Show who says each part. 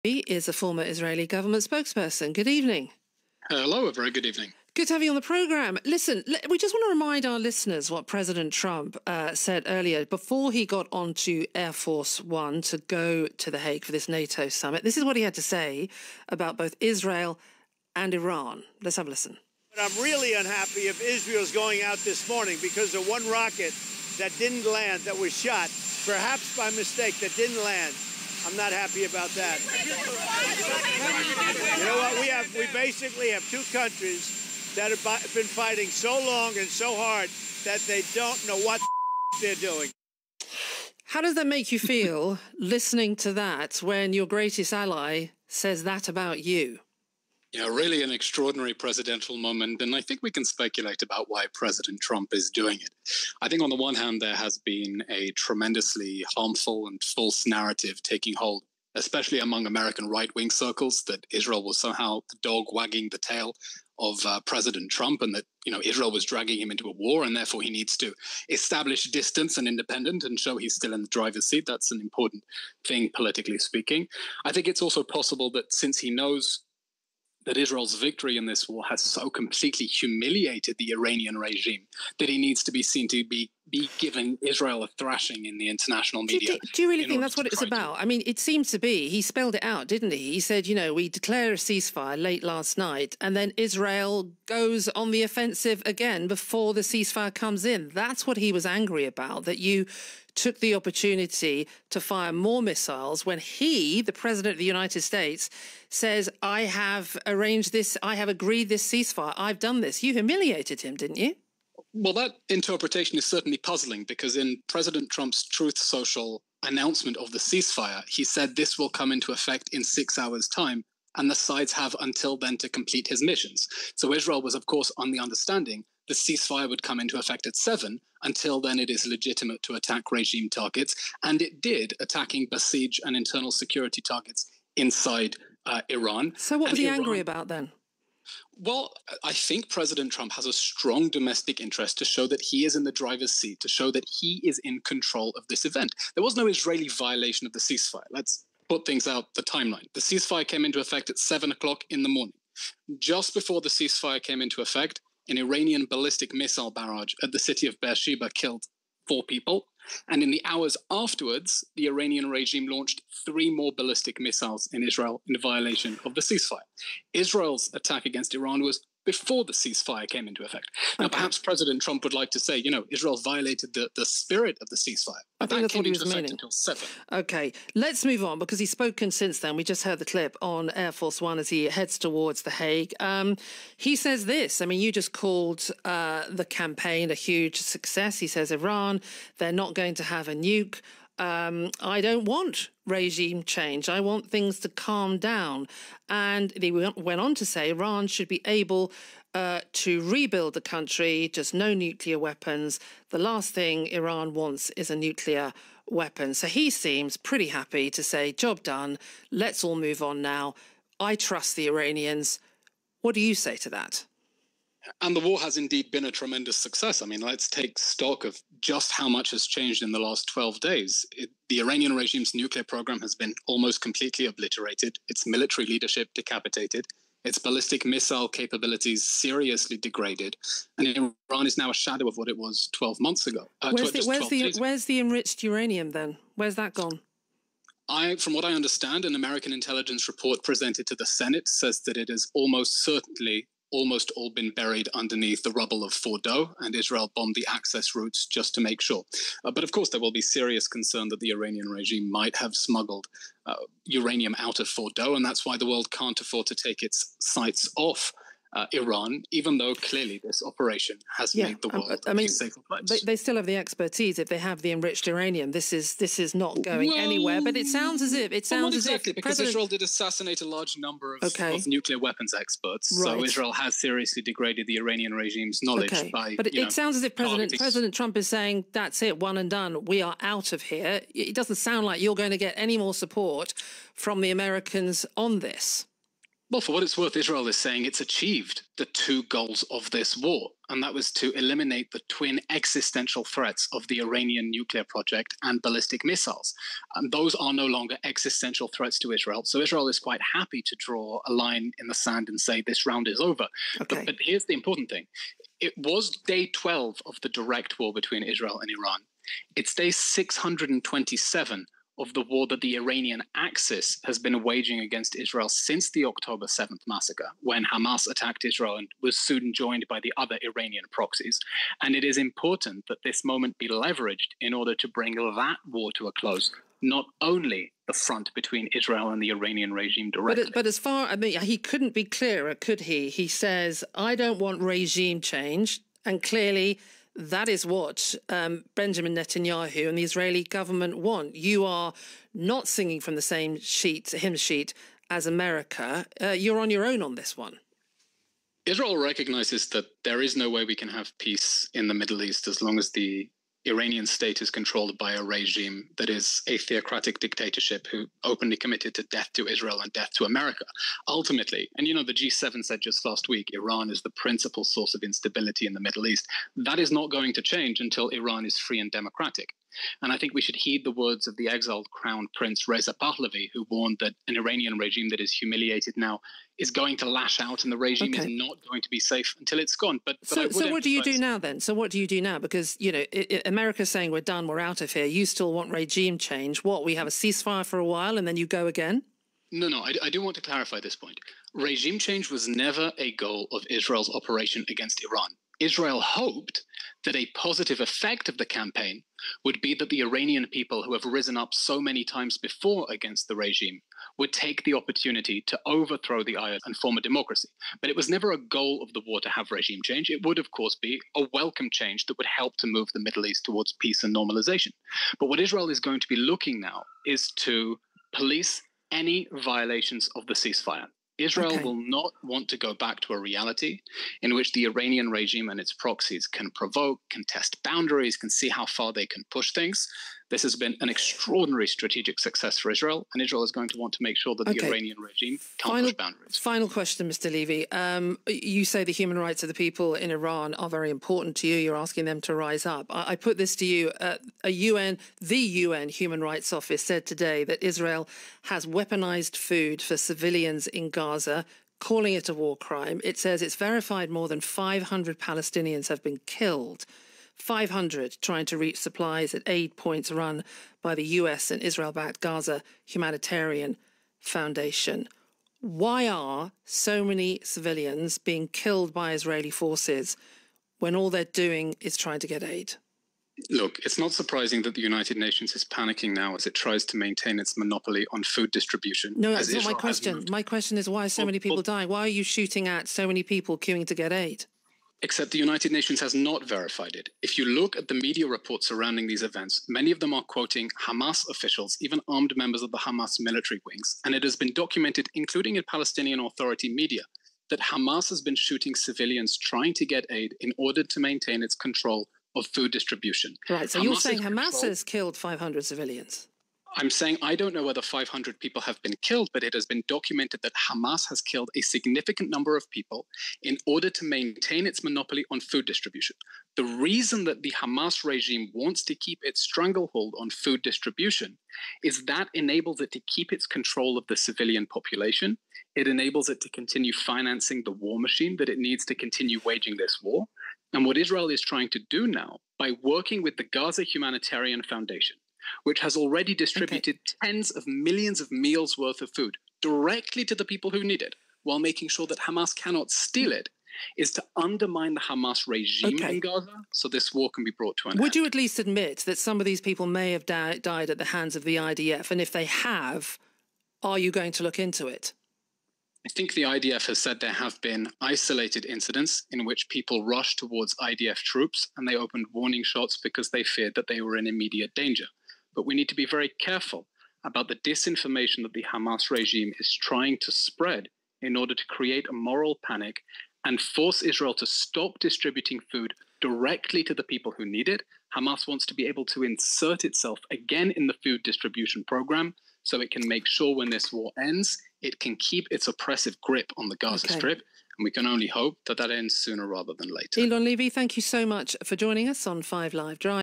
Speaker 1: He is a former Israeli government spokesperson. Good evening.
Speaker 2: Hello, a very good evening.
Speaker 1: Good to have you on the programme. Listen, we just want to remind our listeners what President Trump said earlier before he got onto Air Force One to go to The Hague for this NATO summit. This is what he had to say about both Israel and Iran. Let's have a listen.
Speaker 3: But I'm really unhappy if Israel's going out this morning because of one rocket that didn't land, that was shot, perhaps by mistake, that didn't land. I'm not happy about that. You know what? We basically have two countries that have been fighting so long and so hard that they don't know what they're doing.
Speaker 1: How does that make you feel listening to that when your greatest ally says that about you?
Speaker 2: Yeah, really an extraordinary presidential moment, and I think we can speculate about why President Trump is doing it. I think on the one hand, there has been a tremendously harmful and false narrative taking hold, especially among American right-wing circles, that Israel was somehow the dog wagging the tail of President Trump, and that Israel was dragging him into a war, and therefore he needs to establish distance and independence and show he's still in the driver's seat. That's an important thing, politically speaking. I think it's also possible that since he knows that Israel's victory in this war has so completely humiliated the Iranian regime that he needs to be seen to be giving Israel a thrashing in the international media.
Speaker 1: Do you really think that's what it's about? I mean, it seems to be. He spelled it out, didn't he? He said, we declare a ceasefire late last night, and then Israel goes on the offensive again before the ceasefire comes in. That's what he was angry about, that you took the opportunity to fire more missiles when he, the president of the United States, says, I have arranged this, I have agreed this ceasefire, I've done this. You humiliated him, didn't you?
Speaker 2: Well, that interpretation is certainly puzzling because in President Trump's Truth Social announcement of the ceasefire, he said this will come into effect in 6 hours' time, and the sides have until then to complete his missions. So Israel was, of course, on the understanding the ceasefire would come into effect at 7. Until then, it is legitimate to attack regime targets. And it did, attacking Basij and internal security targets inside Iran.
Speaker 1: So what was he angry about then?
Speaker 2: Well, I think President Trump has a strong domestic interest to show that he is in the driver's seat, to show that he is in control of this event. There was no Israeli violation of the ceasefire. Let's put things out the timeline. The ceasefire came into effect at 7 o'clock in the morning. Just before the ceasefire came into effect, an Iranian ballistic missile barrage at the city of Beersheba killed 4 people. And in the hours afterwards, the Iranian regime launched 3 more ballistic missiles in Israel in violation of the ceasefire. Israel's attack against Iran was before the ceasefire came into effect. Now, perhaps President Trump would like to say, Israel violated the spirit of the ceasefire.
Speaker 1: I think that's what he was meaning.
Speaker 2: Until 7.
Speaker 1: Okay, let's move on because he's spoken since then. We just heard the clip on Air Force One as he heads towards The Hague. He says this, you just called the campaign a huge success. He says Iran, they're not going to have a nuke. I don't want regime change. I want things to calm down. And he went on to say Iran should be able to rebuild the country, just no nuclear weapons. The last thing Iran wants is a nuclear weapon. So he seems pretty happy to say, job done, let's all move on now. I trust the Iranians. What do you say to that?
Speaker 2: And the war has indeed been a tremendous success. Let's take stock of just how much has changed in the last 12 days. The Iranian regime's nuclear program has been almost completely obliterated, its military leadership decapitated, its ballistic missile capabilities seriously degraded, and Iran is now a shadow of what it was 12 months ago.
Speaker 1: Where's the enriched uranium then? Where's that gone?
Speaker 2: From what I understand, an American intelligence report presented to the Senate says that it is almost all been buried underneath the rubble of Fordow, and Israel bombed the access routes just to make sure. But of course, there will be serious concern that the Iranian regime might have smuggled uranium out of Fordow, and that's why the world can't afford to take its sights off Iran, even though clearly this operation has made the world a safer place.
Speaker 1: They still have the expertise if they have the enriched uranium. This is not going anywhere. But it sounds as if
Speaker 2: because Israel did assassinate a large number of nuclear weapons experts. Right. So Israel has seriously degraded the Iranian regime's knowledge by.
Speaker 1: But it sounds as if President Trump is saying that's it, one and done. We are out of here. It doesn't sound like you're going to get any more support from the Americans on this.
Speaker 2: Well, for what it's worth, Israel is saying it's achieved the two goals of this war, and that was to eliminate the twin existential threats of the Iranian nuclear project and ballistic missiles. And those are no longer existential threats to Israel. So Israel is quite happy to draw a line in the sand and say this round is over.
Speaker 1: Okay.
Speaker 2: But here's the important thing. It was day 12 of the direct war between Israel and Iran. It's day 627 of the war that the Iranian Axis has been waging against Israel since the October 7th massacre, when Hamas attacked Israel and was soon joined by the other Iranian proxies. And it is important that this moment be leveraged in order to bring that war to a close, not only the front between Israel and the Iranian regime directly.
Speaker 1: But as far, I mean, he couldn't be clearer, could he? He says, I don't want regime change, and clearly that is what Benjamin Netanyahu and the Israeli government want. You are not singing from the same hymn sheet as America. You're on your own on this one.
Speaker 2: Israel recognizes that there is no way we can have peace in the Middle East as long as the Iranian state is controlled by a regime that is a theocratic dictatorship who openly committed to death to Israel and death to America. Ultimately, and you know, the G7 said just last week, Iran is the principal source of instability in the Middle East. That is not going to change until Iran is free and democratic. And I think we should heed the words of the exiled Crown Prince Reza Pahlavi, who warned that an Iranian regime that is humiliated now is going to lash out, and the regime is not going to be safe until it's gone.
Speaker 1: So what do you do now then? So what do you do now? Because, you know, America's saying we're done, we're out of here. You still want regime change. What, we have a ceasefire for a while and then you go again?
Speaker 2: No, I do want to clarify this point. Regime change was never a goal of Israel's operation against Iran. Israel hoped that a positive effect of the campaign would be that the Iranian people, who have risen up so many times before against the regime, would take the opportunity to overthrow the ayatollah and form a democracy. But it was never a goal of the war to have regime change. It would, of course, be a welcome change that would help to move the Middle East towards peace and normalization. But what Israel is going to be looking now is to police any violations of the ceasefire. Israel will not want to go back to a reality in which the Iranian regime and its proxies can provoke, can test boundaries, can see how far they can push things. This has been an extraordinary strategic success for Israel, and Israel is going to want to make sure that the Iranian regime can't push boundaries. Final
Speaker 1: question, Mr. Levy. You say the human rights of the people in Iran are very important to you. You're asking them to rise up. I put this to you. The UN Human Rights Office said today that Israel has weaponized food for civilians in Gaza, calling it a war crime. It says it's verified more than 500 Palestinians have been killed. 500 trying to reach supplies at aid points run by the US and Israel-backed Gaza Humanitarian Foundation. Why are so many civilians being killed by Israeli forces when all they're doing is trying to get aid?
Speaker 2: Look, it's not surprising that the United Nations is panicking now as it tries to maintain its monopoly on food distribution.
Speaker 1: No, that's not my question. My question is, why are so many people dying? Why are you shooting at so many people queuing to get aid?
Speaker 2: Except the United Nations has not verified it. If you look at the media reports surrounding these events, many of them are quoting Hamas officials, even armed members of the Hamas military wings. And it has been documented, including in Palestinian Authority media, that Hamas has been shooting civilians trying to get aid in order to maintain its control of food distribution.
Speaker 1: Right, so you're saying Hamas has killed 500 civilians?
Speaker 2: I'm saying I don't know whether 500 people have been killed, but it has been documented that Hamas has killed a significant number of people in order to maintain its monopoly on food distribution. The reason that the Hamas regime wants to keep its stranglehold on food distribution is that enables it to keep its control of the civilian population. It enables it to continue financing the war machine that it needs to continue waging this war. And what Israel is trying to do now, by working with the Gaza Humanitarian Foundation, which has already distributed tens of millions of meals worth of food directly to the people who need it, while making sure that Hamas cannot steal it, is to undermine the Hamas regime in Gaza so this war can be brought to an end.
Speaker 1: Would you at least admit that some of these people may have died at the hands of the IDF? And if they have, are you going to look into it?
Speaker 2: I think the IDF has said there have been isolated incidents in which people rushed towards IDF troops and they opened warning shots because they feared that they were in immediate danger. But we need to be very careful about the disinformation that the Hamas regime is trying to spread in order to create a moral panic and force Israel to stop distributing food directly to the people who need it. Hamas wants to be able to insert itself again in the food distribution program so it can make sure when this war ends, it can keep its oppressive grip on the Gaza Strip. And we can only hope that that ends sooner rather than later.
Speaker 1: Eylon Levy, thank you so much for joining us on 5 Live Drive.